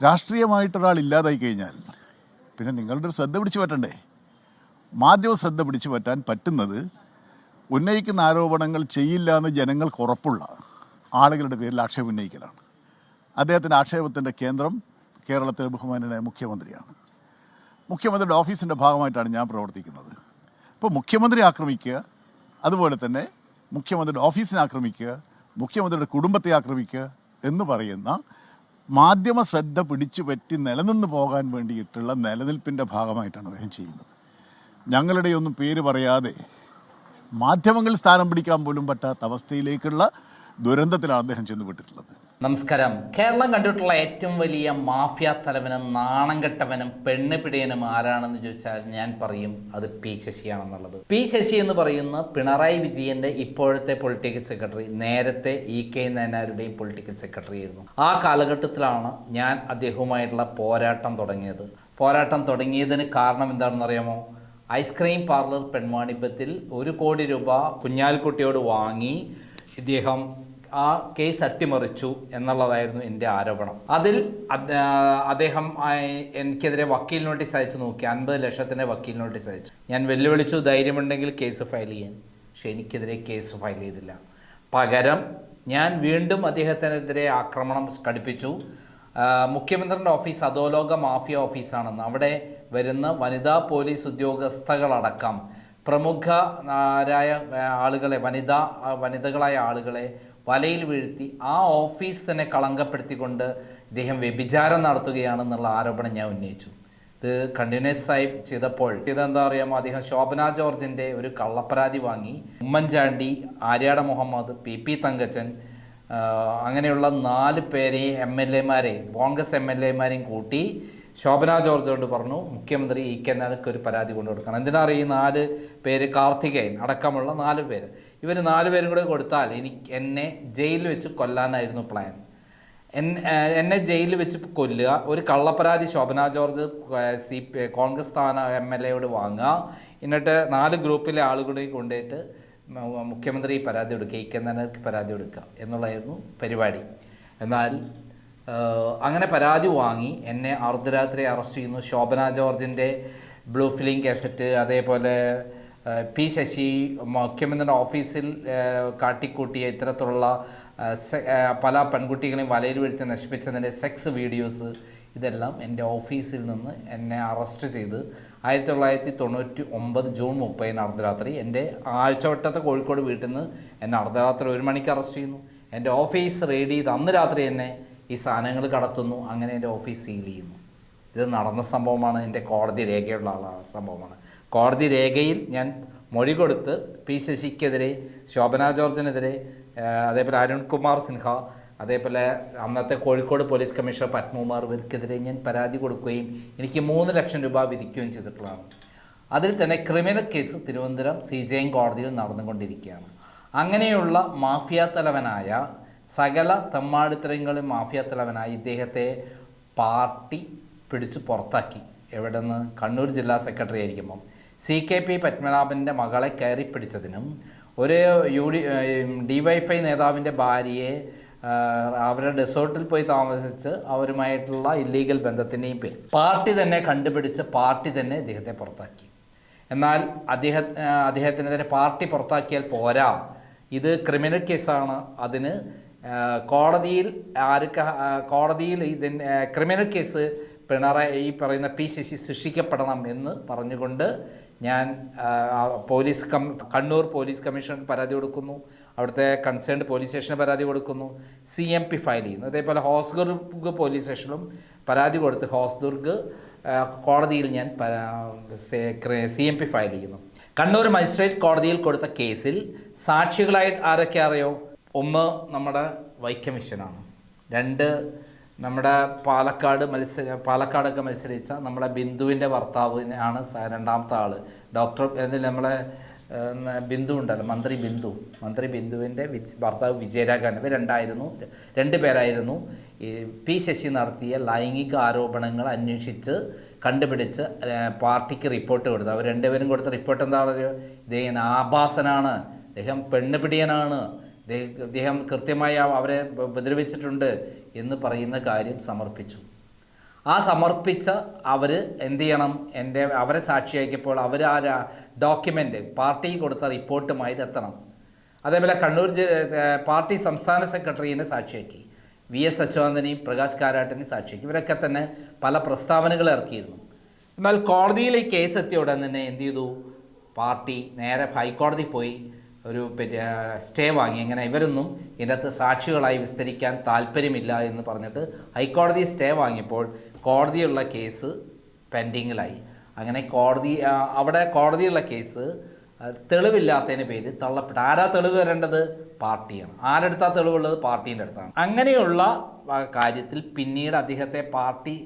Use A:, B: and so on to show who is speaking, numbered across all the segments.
A: രാഷ്ട്രീയമായിട്ടൊരാൾ ഇല്ലാതായി കഴിഞ്ഞാൽ പിന്നെ നിങ്ങളുടെ ഒരു ശ്രദ്ധ പിടിച്ചു പറ്റണ്ടേ? മാധ്യമ ശ്രദ്ധ പിടിച്ചു പറ്റാൻ പറ്റുന്നത് ഉന്നയിക്കുന്ന ആരോപണങ്ങൾ ചെയ്യില്ല എന്ന് ജനങ്ങൾക്ക് ഉറപ്പുള്ള ആളുകളുടെ പേരിൽ ആക്ഷേപം ഉന്നയിക്കലാണ്. അദ്ദേഹത്തിൻ്റെ ആക്ഷേപത്തിൻ്റെ കേന്ദ്രം കേരളത്തിലെ ബഹുമാന്യനായ മുഖ്യമന്ത്രിയാണ്. മുഖ്യമന്ത്രിയുടെ ഓഫീസിൻ്റെ ഭാഗമായിട്ടാണ് ഞാൻ പ്രവർത്തിക്കുന്നത്. അപ്പോൾ മുഖ്യമന്ത്രി ആക്രമിക്കുക, അതുപോലെ തന്നെ മുഖ്യമന്ത്രിയുടെ ഓഫീസിനെ ആക്രമിക്കുക, മുഖ്യമന്ത്രിയുടെ കുടുംബത്തെ ആക്രമിക്കുക എന്ന് പറയുന്ന മാധ്യമ ശ്രദ്ധ പിടിച്ചു പറ്റി നിലനിന്ന് പോകാൻ വേണ്ടിയിട്ടുള്ള നിലനിൽപ്പിൻ്റെ ഭാഗമായിട്ടാണ് അദ്ദേഹം ചെയ്യുന്നത്. ഞങ്ങളുടെ ഒന്നും പേര് പറയാതെ മാധ്യമങ്ങളിൽ സ്ഥാനം പിടിക്കാൻ പോലും പറ്റാത്ത അവസ്ഥയിലേക്കുള്ള ദുരന്തത്തിലാണ് അദ്ദേഹം ചെന്നുപെട്ടിട്ടുള്ളത്.
B: നമസ്കാരം. കേരളം കണ്ടിട്ടുള്ള ഏറ്റവും വലിയ മാഫിയ തലവനും നാണം കെട്ടവനും പെണ്ണ് പിടിയനും ആരാണെന്ന് ചോദിച്ചാൽ ഞാൻ പറയും അത് പി ശശിയാണെന്നുള്ളത്. പി ശശി എന്ന് പറയുന്ന പിണറായി വിജയന്റെ ഇപ്പോഴത്തെ പൊളിറ്റിക്കൽ സെക്രട്ടറി, നേരത്തെ ഇ.കെ. നായനാരുടെയും പൊളിറ്റിക്കൽ സെക്രട്ടറി ആയിരുന്നു. ആ കാലഘട്ടത്തിലാണ് ഞാൻ അദ്ദേഹവുമായിട്ടുള്ള പോരാട്ടം തുടങ്ങിയത്. പോരാട്ടം തുടങ്ങിയതിന് കാരണം എന്താണെന്ന് അറിയാമോ? ഐസ്ക്രീം പാർലർ പെൺവാണിഭത്തിൽ 1 കോടി രൂപ കുഞ്ഞാലിക്കുട്ടിയോട് വാങ്ങി ഇദ്ദേഹം ആ കേസ് അട്ടിമറിച്ചു എന്നുള്ളതായിരുന്നു എൻ്റെ ആരോപണം. അതിൽ അദ്ദേഹം എനിക്കെതിരെ വക്കീൽ നോട്ടീസ് അയച്ചു നോക്കി. 50 ലക്ഷത്തിൻ്റെ വക്കീൽ നോട്ടീസ് അയച്ചു. ഞാൻ വെല്ലുവിളിച്ചു, ധൈര്യമുണ്ടെങ്കിൽ കേസ് ഫയൽ ചെയ്യാൻ. പക്ഷെ എനിക്കെതിരെ കേസ് ഫയൽ ചെയ്തില്ല. പകരം ഞാൻ വീണ്ടും അദ്ദേഹത്തിനെതിരെ ആക്രമണം ഘടിപ്പിച്ചു. മുഖ്യമന്ത്രിയുടെ ഓഫീസ് അധോലോക മാഫിയ ഓഫീസാണെന്ന്, അവിടെ വരുന്ന വനിതാ പോലീസ് ഉദ്യോഗസ്ഥകളടക്കം പ്രമുഖരായ ആളുകളെ, വനിതകളായ ആളുകളെ വലയിൽ വീഴ്ത്തി ആ ഓഫീസ് തന്നെ കളങ്കപ്പെടുത്തിക്കൊണ്ട് ഇദ്ദേഹം വ്യഭിചാരം നടത്തുകയാണെന്നുള്ള ആരോപണം ഞാൻ ഉന്നയിച്ചു. ഇത് കണ്ടിന്യൂസ് ആയി ചെയ്തപ്പോൾ ഇതെന്താ അറിയാമോ? അദ്ദേഹം ശോഭന ജോർജിൻ്റെ ഒരു കള്ളപ്പരാതി വാങ്ങി ഉമ്മൻചാണ്ടി, ആര്യാട മുഹമ്മദ്, പി തങ്കച്ചൻ, അങ്ങനെയുള്ള 4 പേരെ MLA-മാരെ, കോൺഗ്രസ് MLA-മാരെയും കൂട്ടി ശോഭന ജോർജോട് പറഞ്ഞു മുഖ്യമന്ത്രി ഇ.കെ. നായർക്ക് ഒരു പരാതി കൊണ്ടു കൊടുക്കണം. എന്തിനാ അറിയും? 4 പേര്, കാർത്തികേയൻ അടക്കമുള്ള 4 പേര്, ഇവർ 4 പേരും കൂടെ കൊടുത്താൽ എന്നെ ജയിലിൽ വെച്ച് കൊല്ലാനായിരുന്നു പ്ലാൻ. എന്നെ ജയിലിൽ വെച്ച് കൊല്ലുക, ഒരു കള്ളപ്പരാതി ശോഭന ജോർജ് കോൺഗ്രസ് സ്ഥാന MLA-യോട് വാങ്ങുക, എന്നിട്ട് 4 ഗ്രൂപ്പിലെ ആളുകളെയും കൊണ്ടുപോയിട്ട് മുഖ്യമന്ത്രി പരാതി കൊടുക്കുക, ഇ.കെ. നായർക്ക് പരാതി കൊടുക്കുക എന്നുള്ളതായിരുന്നു പരിപാടി. എന്നാൽ അങ്ങനെ പരാതി വാങ്ങി എന്നെ അർദ്ധരാത്രി അറസ്റ്റ് ചെയ്യുന്നു. ശോഭന ജോർജിൻ്റെ ബ്ലൂ ഫിലിം കാസറ്റ്, അതേപോലെ പി ശശി മുഖ്യമന്ത്രിയുടെ ഓഫീസിൽ കാട്ടിക്കൂട്ടിയ ഇത്തരത്തിലുള്ള പല പെൺകുട്ടികളെയും വലയിൽ വീഴ്ത്തി നശിപ്പിച്ചതിൻ്റെ സെക്സ് വീഡിയോസ്, ഇതെല്ലാം എൻ്റെ ഓഫീസിൽ നിന്ന് എന്നെ അറസ്റ്റ് ചെയ്ത് 1999 ജൂൺ 30 അർദ്ധരാത്രി എൻ്റെ ആഴ്ചവട്ടത്തെ കോഴിക്കോട് വീട്ടിൽ നിന്ന് എന്നെ അർദ്ധരാത്രി 1 മണിക്ക് അറസ്റ്റ് ചെയ്യുന്നു. എൻ്റെ ഓഫീസ് റെയ്ഡ് ചെയ്ത് അന്ന് രാത്രി എന്നെ ഈ സാധനങ്ങൾ കടത്തുന്നു. അങ്ങനെ എൻ്റെ ഓഫീസ് സീൽ ചെയ്യുന്നു. ഇത് നടന്ന സംഭവമാണ്. എൻ്റെ കോടതി രേഖയുള്ള സംഭവമാണ്. കോടതി രേഖയിൽ ഞാൻ മൊഴി കൊടുത്ത് പി ശശിക്കെതിരെ, ശോഭന ജോർജിനെതിരെ, അതേപോലെ അരുൺകുമാർ സിൻഹ, അതേപോലെ അന്നത്തെ കോഴിക്കോട് പോലീസ് കമ്മീഷണർ പത്മകുമാർ, ഇവർക്കെതിരെ ഞാൻ പരാതി കൊടുക്കുകയും എനിക്ക് 3 ലക്ഷം രൂപ വിധിക്കുകയും ചെയ്തിട്ടുള്ളതാണ്. അതിൽ തന്നെ ക്രിമിനൽ കേസ് തിരുവനന്തപുരം CJM കോടതിയിൽ നടന്നുകൊണ്ടിരിക്കുകയാണ്. അങ്ങനെയുള്ള മാഫിയ തലവനായ, സകല തെമ്മാടിത്തരങ്ങളും മാഫിയ തലവനായി ഇദ്ദേഹത്തെ പാർട്ടി പിടിച്ച് പുറത്താക്കി. എവിടെ നിന്ന്? കണ്ണൂർ ജില്ലാ സെക്രട്ടറി ആയിരിക്കുമ്പം CKP പത്മനാഭൻ്റെ മകളെ കയറി പിടിച്ചതിനും, ഒരു DYFI നേതാവിൻ്റെ ഭാര്യയെ അവരുടെ റിസോർട്ടിൽ പോയി താമസിച്ച് അവരുമായിട്ടുള്ള ഇല്ലീഗൽ ബന്ധത്തിൻ്റെയും പേര് പാർട്ടി തന്നെ കണ്ടുപിടിച്ച് പാർട്ടി തന്നെ ഇദ്ദേഹത്തെ പുറത്താക്കി. എന്നാൽ അദ്ദേഹത്തിനെതിരെ പാർട്ടി പുറത്താക്കിയാൽ പോരാ, ഇത് ക്രിമിനൽ കേസാണ്. അതിന് കോടതിയിൽ ഇതിന് ക്രിമിനൽ കേസ് പിണറായി, ഈ പറയുന്ന പി ശശി ശിക്ഷിക്കപ്പെടണം എന്ന് പറഞ്ഞുകൊണ്ട് ഞാൻ കണ്ണൂർ പോലീസ് കമ്മീഷണർക്ക് പരാതി കൊടുക്കുന്നു. അവിടുത്തെ കൺസേൺഡ് പോലീസ് സ്റ്റേഷന് പരാതി കൊടുക്കുന്നു. CMP ഫയൽ ചെയ്യുന്നു. അതേപോലെ ഹോസ്ദുർഗ് പോലീസ് സ്റ്റേഷനിലും പരാതി കൊടുത്ത് ഹോസ്ദുർഗ് കോടതിയിൽ ഞാൻ CMP ഫയൽ ചെയ്യുന്നു. കണ്ണൂർ മജിസ്ട്രേറ്റ് കോടതിയിൽ കൊടുത്ത കേസിൽ സാക്ഷികളായിട്ട് ആരൊക്കെ അറിയോ? 1 നമ്മുടെ വൈക്കം വിശ്വനാണ്. 2 നമ്മുടെ പാലക്കാടൊക്കെ മത്സരിച്ച നമ്മുടെ ബിന്ദുവിൻ്റെ ഭർത്താവിനാണ് 2ാമത്തെ ആൾ. ഡോക്ടർ നമ്മളെ ബിന്ദു ഉണ്ടല്ലോ, മന്ത്രി ബിന്ദുവിൻ്റെ ഭർത്താവ് വിജയരാഘവൻ. ഇവർ 2 പേരായിരുന്നു ഈ പി ശശി നടത്തിയ ലൈംഗിക ആരോപണങ്ങൾ അന്വേഷിച്ച് കണ്ടുപിടിച്ച് പാർട്ടിക്ക് റിപ്പോർട്ട് കൊടുത്തു. അവർ 2 പേരും കൊടുത്ത റിപ്പോർട്ട് എന്താണെന്ന്? ഇദ്ദേഹം ആഭാസനാണ്, ഇദ്ദേഹം പെണ്ണുപിടിയനാണ്, ഇദ്ദേഹം കൃത്യമായി അവരെ ഉപദ്രവിച്ചിട്ടുണ്ട് എന്ന് പറയുന്ന കാര്യം സമർപ്പിച്ചു. ആ സമർപ്പിച്ച അവർ എന്ത് ചെയ്യണം, അവരെ സാക്ഷിയാക്കിയപ്പോൾ അവർ ആ ഡോക്യുമെൻ്റ് പാർട്ടി കൊടുത്ത റിപ്പോർട്ടുമായിട്ട് എത്തണം. അതേപോലെ കണ്ണൂർ പാർട്ടി സംസ്ഥാന സെക്രട്ടറിയെ സാക്ഷിയാക്കി, VS അച്യുതാനന്ദനെയും പ്രകാശ് കാരാട്ടിനെയും സാക്ഷിയാക്കി. ഇവരൊക്കെ തന്നെ പല പ്രസ്താവനകൾ ഇറക്കിയിരുന്നു. എന്നാൽ കോടതിയിൽ ഈ കേസ് എത്തിയ ഉടൻ തന്നെ എന്ത് ചെയ്തു, പാർട്ടി നേരെ ഹൈക്കോടതി പോയി ഒരു സ്റ്റേ വാങ്ങി. അങ്ങനെ ഇവരൊന്നും ഇതിനകത്ത് സാക്ഷികളായി വിസ്തരിക്കാൻ താല്പര്യമില്ല എന്ന് പറഞ്ഞിട്ട് ഹൈക്കോടതി സ്റ്റേ വാങ്ങിയപ്പോൾ കോടതിയുള്ള കേസ് പെൻഡിങ്ങിലായി. അങ്ങനെ അവിടെ കോടതിയുള്ള കേസ് തെളിവില്ലാത്തതിന് പേര് തള്ളപ്പെട്ടു. ആരാ തെളിവ് വരേണ്ടത്? പാർട്ടിയാണ്. ആരെടുത്താ തെളിവുള്ളത്? പാർട്ടീൻ്റെ അടുത്താണ്. അങ്ങനെയുള്ള കാര്യത്തിൽ പിന്നീട് അദ്ദേഹത്തെ പാർട്ടി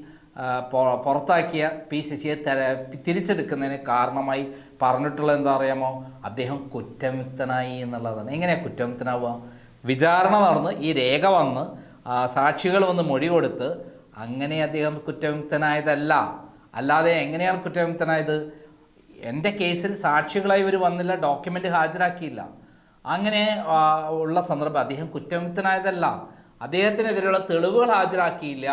B: പുറത്താക്കിയ പി ശശിയെ തിരിച്ചെടുക്കുന്നതിന് കാരണമായി പറഞ്ഞിട്ടുള്ളത് എന്താ അറിയാമോ? അദ്ദേഹം കുറ്റമുക്തനായി എന്നുള്ളതാണ്. എങ്ങനെയാണ് കുറ്റമുക്തനാവുക? വിചാരണ നടന്ന് ഈ രേഖ വന്ന് സാക്ഷികൾ വന്ന് മൊഴി കൊടുത്ത് അങ്ങനെ അദ്ദേഹം കുറ്റമുക്തനായതല്ല. അല്ലാതെ എങ്ങനെയാണ് കുറ്റമുക്തനായത്? എൻ്റെ കേസിൽ സാക്ഷികളായി ഇവർ വന്നില്ല, ഡോക്യുമെൻ്റ് ഹാജരാക്കിയില്ല. അങ്ങനെ ഉള്ള സന്ദർഭം അദ്ദേഹം കുറ്റമുക്തനായതല്ല, അദ്ദേഹത്തിനെതിരെയുള്ള തെളിവുകൾ ഹാജരാക്കിയില്ല.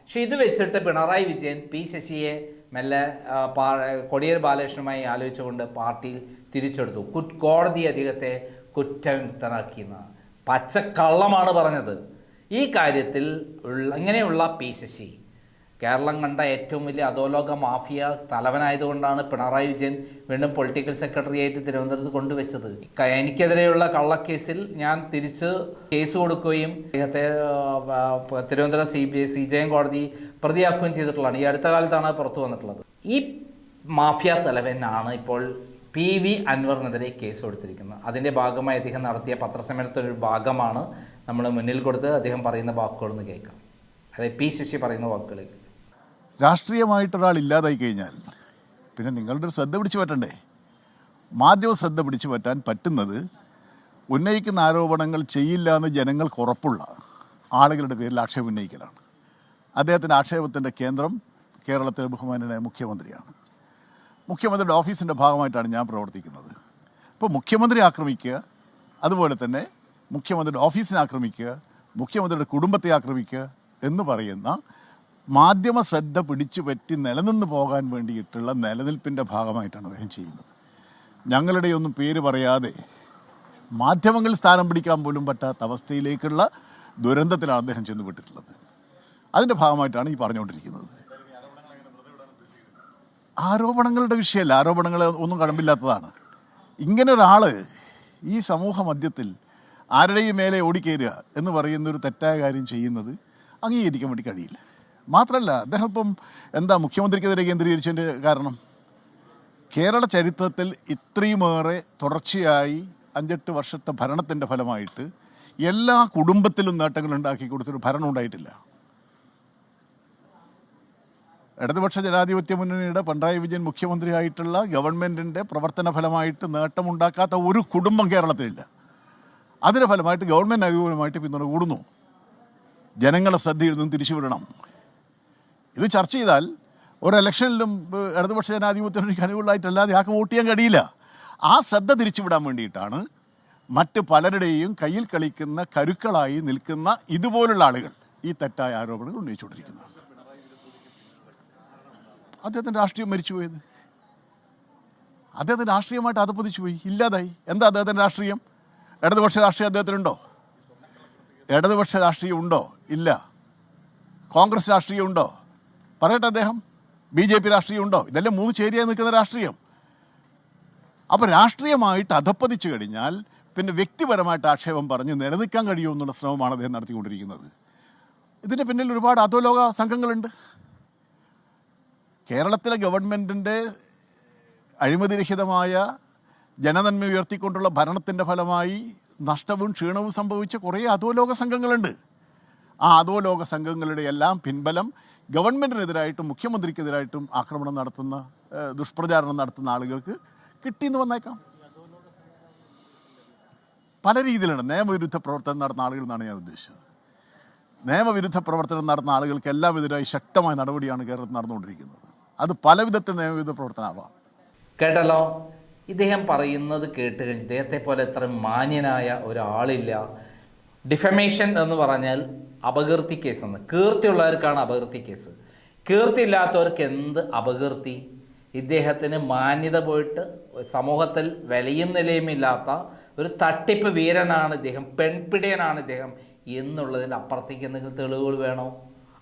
B: പക്ഷെ ഇത് വെച്ചിട്ട് പിണറായി വിജയൻ പി ശശിയെ മെല്ലെ കോടിയേരി ബാലകൃഷ്ണനുമായി ആലോചിച്ചുകൊണ്ട് പാർട്ടിയിൽ തിരിച്ചെടുത്തു. കോടതി അദ്ദേഹത്തെ കുറ്റമുക്തനാക്കിയെന്ന് പച്ചക്കള്ളമാണ് പറഞ്ഞത്. ഈ കാര്യത്തിൽ ഇങ്ങനെയുള്ള പി ശശി കേരളം കണ്ട ഏറ്റവും വലിയ അധോലോക മാഫിയ തലവനായതുകൊണ്ടാണ് പിണറായി വിജയൻ വീണ്ടും പൊളിറ്റിക്കൽ സെക്രട്ടറി ആയിട്ട് തിരുവനന്തപുരത്ത് കൊണ്ടുവച്ചത്. എനിക്കെതിരെയുള്ള കള്ളക്കേസിൽ ഞാൻ തിരിച്ച് കേസ് കൊടുക്കുകയും അദ്ദേഹത്തെ തിരുവനന്തപുരം CJM കോടതി പ്രതിയാക്കുകയും ചെയ്തിട്ടുള്ളതാണ്. ഈ അടുത്ത കാലത്താണ് പുറത്തു വന്നിട്ടുള്ളത്. ഈ മാഫിയ തലവനാണ് ഇപ്പോൾ PV അൻവറിനെതിരെ കേസ് കൊടുത്തിരിക്കുന്നത്. അതിൻ്റെ ഭാഗമായി അദ്ദേഹം നടത്തിയ പത്രസമ്മേളനത്തിൻ്റെ ഒരു ഭാഗമാണ് നമ്മൾ മുന്നിൽ കൊടുത്ത് അദ്ദേഹം പറയുന്ന വാക്കുകളൊന്ന് കേൾക്കാം. അതായത് പി ശശി പറയുന്ന വാക്കുകളിൽ
A: രാഷ്ട്രീയമായിട്ടൊരാൾ ഇല്ലാതായി കഴിഞ്ഞാൽ പിന്നെ നിങ്ങളുടെ ഒരു ശ്രദ്ധ പിടിച്ചു പറ്റണ്ടേ? മാധ്യമ ശ്രദ്ധ പിടിച്ചു പറ്റാൻ പറ്റുന്നത് ഉന്നയിക്കുന്ന ആരോപണങ്ങൾ ചെയ്യില്ല എന്ന് ജനങ്ങൾക്ക് ഉറപ്പുള്ള ആളുകളുടെ പേരിൽ ആക്ഷേപം ഉന്നയിക്കലാണ്. അദ്ദേഹത്തിൻ്റെ ആക്ഷേപത്തിൻ്റെ കേന്ദ്രം കേരളത്തിലെ ബഹുമാന്യനായ മുഖ്യമന്ത്രിയാണ്. മുഖ്യമന്ത്രിയുടെ ഓഫീസിൻ്റെ ഭാഗമായിട്ടാണ് ഞാൻ പ്രവർത്തിക്കുന്നത്. അപ്പോൾ മുഖ്യമന്ത്രി ആക്രമിക്കുക, അതുപോലെ തന്നെ മുഖ്യമന്ത്രിയുടെ ഓഫീസിനെ ആക്രമിക്കുക, മുഖ്യമന്ത്രിയുടെ കുടുംബത്തെ ആക്രമിക്കുക എന്ന് പറയുന്ന മാധ്യമ ശ്രദ്ധ പിടിച്ചു പറ്റി നിലനിന്ന് പോകാൻ വേണ്ടിയിട്ടുള്ള നിലനിൽപ്പിൻ്റെ ഭാഗമായിട്ടാണ് അദ്ദേഹം ചെയ്യുന്നത്. ഞങ്ങളുടെയൊന്നും പേര് പറയാതെ മാധ്യമങ്ങളിൽ സ്ഥാനം പിടിക്കാൻ പോലും പറ്റാത്ത അവസ്ഥയിലേക്കുള്ള ദുരന്തത്തിലാണ് അദ്ദേഹം ചെന്നുവിട്ടിട്ടുള്ളത്. അതിൻ്റെ ഭാഗമായിട്ടാണ് ഈ പറഞ്ഞുകൊണ്ടിരിക്കുന്നത്. ആരോപണങ്ങളുടെ വിഷയമല്ല, ആരോപണങ്ങൾ ഒന്നും കടമ്പില്ലാത്തതാണ്. ഇങ്ങനെ ഒരാൾ ഈ സമൂഹ മധ്യത്തിൽ ആരുടെയും മേലെ ഓടിക്കയറുക എന്ന് പറയുന്നൊരു തെറ്റായ കാര്യം ചെയ്യുന്നത് അംഗീകരിക്കാൻ വേണ്ടി കഴിയില്ല. മാത്രമല്ല, അദ്ദേഹം ഇപ്പം എന്താ മുഖ്യമന്ത്രിക്കെതിരെ കേന്ദ്രീകരിച്ചതിൻ്റെ കാരണം? കേരള ചരിത്രത്തിൽ ഇത്രയുമേറെ തുടർച്ചയായി 5-8 വർഷത്തെ ഭരണത്തിൻ്റെ ഫലമായിട്ട് എല്ലാ കുടുംബത്തിലും നേട്ടങ്ങൾ ഉണ്ടാക്കി കൊടുത്തൊരു ഭരണം ഉണ്ടായിട്ടില്ല. ഇടതുപക്ഷ ജനാധിപത്യ മുന്നണിയുടെ പിണറായി വിജയൻ മുഖ്യമന്ത്രിയായിട്ടുള്ള ഗവൺമെൻറ്റിൻ്റെ പ്രവർത്തന ഫലമായിട്ട് നേട്ടമുണ്ടാക്കാത്ത ഒരു കുടുംബം കേരളത്തിലില്ല. അതിൻ്റെ ഫലമായിട്ട് ഗവൺമെൻറ് അനുകൂലമായിട്ട് പിന്തുണ കൂടുന്നു. ജനങ്ങളെ ശ്രദ്ധയിൽ നിന്നും തിരിച്ചുവിടണം. ഇത് ചർച്ച ചെയ്താൽ ഒരു ഇലക്ഷനിലും ഇടതുപക്ഷ ജനാധിപത്യത്തിനൊരു അനുകൂലമായിട്ടല്ലാതെ ആൾക്ക് വോട്ട് ചെയ്യാൻ കഴിയില്ല. ആ ശ്രദ്ധ തിരിച്ചുവിടാൻ വേണ്ടിയിട്ടാണ് മറ്റ് പലരുടെയും കയ്യിൽ കളിക്കുന്ന കരുക്കളായി നിൽക്കുന്ന ഇതുപോലുള്ള ആളുകൾ ഈ തെറ്റായ ആരോപണങ്ങൾ ഉന്നയിച്ചുകൊണ്ടിരിക്കുന്നത്. അദ്ദേഹത്തിൻ്റെ രാഷ്ട്രീയം മരിച്ചുപോയത്, അദ്ദേഹത്തിൻ്റെ രാഷ്ട്രീയമായിട്ട് അധപ്പതിച്ചു പോയി, ഇല്ലാതായി. എന്താ അദ്ദേഹത്തിൻ്റെ രാഷ്ട്രീയം? ഇടതുപക്ഷ രാഷ്ട്രീയം അദ്ദേഹത്തിനുണ്ടോ? ഇടതുപക്ഷ രാഷ്ട്രീയം ഉണ്ടോ? ഇല്ല. കോൺഗ്രസ് രാഷ്ട്രീയം ഉണ്ടോ? പറയട്ടെ. അദ്ദേഹം BJP രാഷ്ട്രീയം ഉണ്ടോ? ഇതെല്ലാം 3 ചേരിയായി നിൽക്കുന്ന രാഷ്ട്രീയം. അപ്പോൾ രാഷ്ട്രീയമായിട്ട് അധപ്പതിച്ചു കഴിഞ്ഞാൽ പിന്നെ വ്യക്തിപരമായിട്ട് ആക്ഷേപം പറഞ്ഞ് നിലനിൽക്കാൻ കഴിയുമോ എന്നുള്ള ശ്രമമാണ് അദ്ദേഹം നടത്തിക്കൊണ്ടിരിക്കുന്നത്. ഇതിൻ്റെ പിന്നിൽ ഒരുപാട് അധോലോക സംഘങ്ങളുണ്ട്. കേരളത്തിലെ ഗവൺമെൻറ്റിൻ്റെ അഴിമതിരഹിതമായ ജനനന്മ ഉയർത്തിക്കൊണ്ടുള്ള ഭരണത്തിൻ്റെ ഫലമായി നഷ്ടവും ക്ഷീണവും സംഭവിച്ച കുറേ അധോലോക സംഘങ്ങളുണ്ട്. ആ അധോലോക സംഘങ്ങളുടെ എല്ലാം പിൻബലം ഗവൺമെൻറ്റിനെതിരായിട്ടും മുഖ്യമന്ത്രിക്കെതിരായിട്ടും ആക്രമണം നടത്തുന്ന ദുഷ്പ്രചാരണം നടത്തുന്ന ആളുകൾക്ക് കിട്ടിയെന്ന് വന്നേക്കാം. പല രീതിയിലാണ് നിയമവിരുദ്ധ പ്രവർത്തനം നടത്തുന്ന ആളുകൾ എന്നാണ് ഞാൻ ഉദ്ദേശിച്ചത്. നിയമവിരുദ്ധ പ്രവർത്തനം നടത്തുന്ന ആളുകൾക്ക് എല്ലാവിധരായി ശക്തമായ നടപടിയാണ് കേരളത്തിൽ നടന്നുകൊണ്ടിരിക്കുന്നത്. അത് പല വിധത്തിൽ നിയമവിരുദ്ധ പ്രവർത്തനമാവാം.
B: കേട്ടല്ലോ, ഇദ്ദേഹം പറയുന്നത് കേട്ട് കഴിഞ്ഞ് ഇദ്ദേഹത്തെ പോലെ എത്ര മാന്യനായ ഒരാളില്ല. ഡിഫമേഷൻ എന്ന് പറഞ്ഞാൽ അപകീർത്തി കേസെന്ന്, കീർത്തിയുള്ളവർക്കാണ് അപകീർത്തി കേസ്. കീർത്തിയില്ലാത്തവർക്ക് എന്ത് അപകീർത്തി? ഇദ്ദേഹത്തിന് മാന്യത പോയിട്ട് സമൂഹത്തിൽ വിലയും നിലയുമില്ലാത്ത ഒരു തട്ടിപ്പ് വീരനാണ് ഇദ്ദേഹം, പെൺപിടിയനാണ് ഇദ്ദേഹം എന്നുള്ളതിന് അപ്പുറത്തേക്ക് എന്തെങ്കിലും തെളിവുകൾ വേണോ?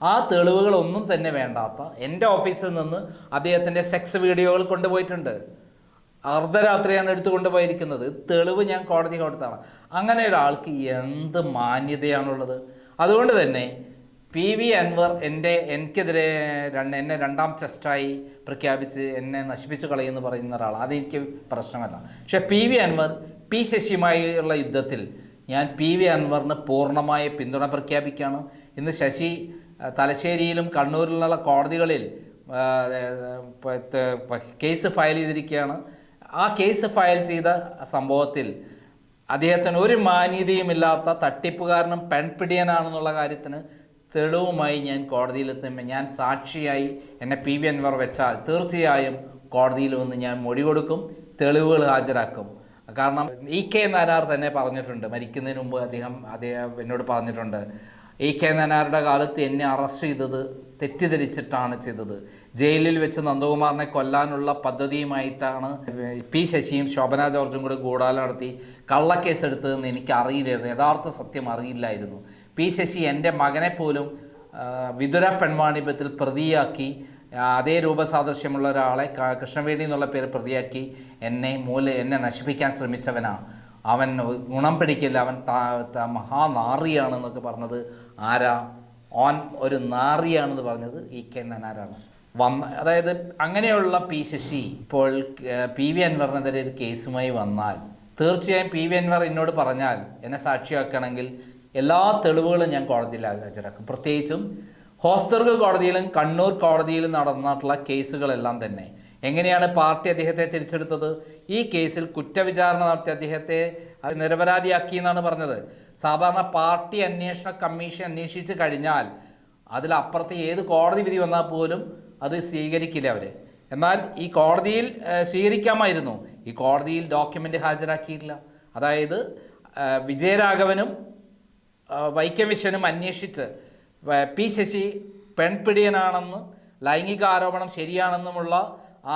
B: ആ തെളിവുകളൊന്നും തന്നെ വേണ്ടാത്ത എൻ്റെ ഓഫീസിൽ നിന്ന് അദ്ദേഹത്തിൻ്റെ സെക്സ് വീഡിയോകൾ കൊണ്ടുപോയിട്ടുണ്ട്. അർദ്ധരാത്രിയാണ് എടുത്തു കൊണ്ടുപോയിരിക്കുന്നത്. തെളിവ് ഞാൻ കോടതി കൊടുത്താണ്. അങ്ങനെ ഒരാൾക്ക് എന്ത് മാന്യതയാണുള്ളത്? അതുകൊണ്ട് തന്നെ PV അൻവർ എനിക്കെതിരെ എന്നെ രണ്ടാം ടെസ്റ്റായി പ്രഖ്യാപിച്ച് എന്നെ നശിപ്പിച്ചു കളയുമെന്ന് പറയുന്ന ഒരാളാണ്. അതെനിക്ക് പ്രശ്നമല്ല. പക്ഷേ PV അൻവർ P ശശിയുമായുള്ള യുദ്ധത്തിൽ ഞാൻ PV അൻവറിന് പൂർണ്ണമായ പിന്തുണ പ്രഖ്യാപിക്കുകയാണ്. ഇന്ന് ശശി തലശ്ശേരിയിലും കണ്ണൂരിലുള്ള കോടതികളിൽ കേസ് ഫയൽ ചെയ്തിരിക്കുകയാണ്. ആ കേസ് ഫയൽ ചെയ്ത സംഭവത്തിൽ അദ്ദേഹത്തിന് ഒരു മാന്യതയുമില്ലാത്ത തട്ടിപ്പുകാരനും പെൺപിടിയനാണെന്നുള്ള കാര്യത്തിന് തെളിവുമായി ഞാൻ കോടതിയിലെത്തുമ്പോൾ ഞാൻ സാക്ഷിയായി എന്നെ PV അൻവർ വെച്ചാൽ തീർച്ചയായും കോടതിയിൽ വന്ന് ഞാൻ മൊഴി കൊടുക്കും, തെളിവുകൾ ഹാജരാക്കും. കാരണം EK നായനാർ തന്നെ പറഞ്ഞിട്ടുണ്ട്, മരിക്കുന്നതിന് മുമ്പ് അദ്ദേഹം എന്നോട് പറഞ്ഞിട്ടുണ്ട്, EK നായനാരുടെ കാലത്ത് എന്നെ അറസ്റ്റ് ചെയ്തത് തെറ്റിദ്ധരിച്ചിട്ടാണ് ചെയ്തത്. ജയിലിൽ വെച്ച് നന്ദകുമാറിനെ കൊല്ലാനുള്ള പദ്ധതിയുമായിട്ടാണ് P ശശിയും ശോഭന ജോർജും കൂടി ഗൂഢാലോചന നടത്തി കള്ളക്കേസ് എടുത്തതെന്ന് എനിക്ക് അറിയില്ലായിരുന്നു. യഥാർത്ഥ സത്യം അറിയില്ലായിരുന്നു. P ശശി എൻ്റെ മകനെ പോലും വിതുര പെൺവാണിഭ്യത്തിൽ പ്രതിയാക്കി, അതേ രൂപസാദൃശ്യമുള്ള ഒരാളെ കൃഷ്ണവേണി എന്നുള്ള പേര് പ്രതിയാക്കി എന്നെ നശിപ്പിക്കാൻ ശ്രമിച്ചവനാണ്. അവൻ ഗുണം പിടിക്കില്ല, അവൻ മഹാനാറിയാണെന്നൊക്കെ പറഞ്ഞത് ആരാ? ഓൻ ഒരു നാറിയാണെന്ന് പറഞ്ഞത് EK നായനാരാണ്. അതായത് അങ്ങനെയുള്ള P ശശി ഇപ്പോൾ PV അൻവറിനെതിരെ ഒരു കേസുമായി വന്നാൽ തീർച്ചയായും PV അൻവർ എന്നോട് പറഞ്ഞാൽ എന്നെ സാക്ഷിയാക്കണമെങ്കിൽ എല്ലാ തെളിവുകളും ഞാൻ കോടതിയിൽ ഹാജരാക്കും. പ്രത്യേകിച്ചും ഹോസ്ദുർഗ് കോടതിയിലും കണ്ണൂർ കോടതിയിലും നടന്നിട്ടുള്ള കേസുകളെല്ലാം തന്നെ എങ്ങനെയാണ് പാർട്ടി അദ്ദേഹത്തെ തിരിച്ചെടുത്തത്? ഈ കേസിൽ കുറ്റവിചാരണ നടത്തി അദ്ദേഹത്തെ നിരപരാധിയാക്കി എന്നാണ് പറഞ്ഞത്. സാധാരണ പാർട്ടി അന്വേഷണ കമ്മീഷൻ അന്വേഷിച്ച് കഴിഞ്ഞാൽ അതിലപ്പുറത്ത് ഏത് കോടതി വിധി വന്നാൽ പോലും അത് സ്വീകരിക്കില്ല അവർ. എന്നാൽ ഈ കോടതിയിൽ സ്വീകരിക്കാമായിരുന്നു. ഈ കോടതിയിൽ ഡോക്യുമെൻ്റ് ഹാജരാക്കിയിട്ടില്ല. അതായത് വിജയരാഘവനും വൈക്കം വിശ്വനും അന്വേഷിച്ച് P ശശി പെൺപിടിയനാണെന്ന്, ലൈംഗിക ആരോപണം ശരിയാണെന്നുമുള്ള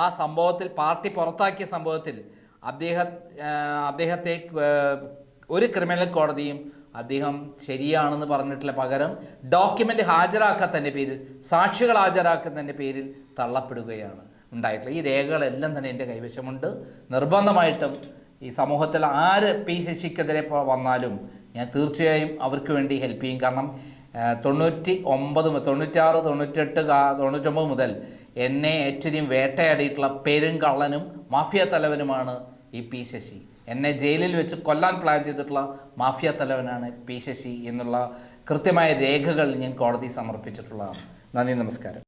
B: ആ സംഭവത്തിൽ, പാർട്ടി പുറത്താക്കിയ സംഭവത്തിൽ അദ്ദേഹത്തെ ഒരു ക്രിമിനൽ കോടതിയും അദ്ദേഹം ശരിയാണെന്ന് പറഞ്ഞിട്ടില്ല. പകരം ഡോക്യുമെൻ്റ് ഹാജരാക്കാത്തതിൻ്റെ പേരിൽ, സാക്ഷികൾ ഹാജരാക്കുന്നതിൻ്റെ പേരിൽ തള്ളപ്പെടുകയാണ് ഉണ്ടായിട്ടുള്ളത്. ഈ രേഖകളെല്ലാം തന്നെ എൻ്റെ കൈവശമുണ്ട്. നിർബന്ധമായിട്ടും ഈ സമൂഹത്തിൽ ആര് P ശശിക്കെതിരെ വന്നാലും ഞാൻ തീർച്ചയായും അവർക്ക് വേണ്ടി ഹെൽപ്പ് ചെയ്യും. കാരണം 99, 96, 98, 99 മുതൽ എന്നെ ഏറ്റവും വേട്ടയാടിയിട്ടുള്ള പെരുങ്കള്ളനും മാഫിയ തലവനുമാണ് ഈ P ശശി. എന്നെ ജയിലിൽ വെച്ച് കൊല്ലാൻ പ്ലാൻ ചെയ്തിട്ടുള്ള മാഫിയ തലവനാണ് P ശശി എന്നുള്ള കൃത്യമായ രേഖകൾ ഞാൻ കോടതി സമർപ്പിച്ചിട്ടുള്ളതാണ്. നന്ദി, നമസ്കാരം.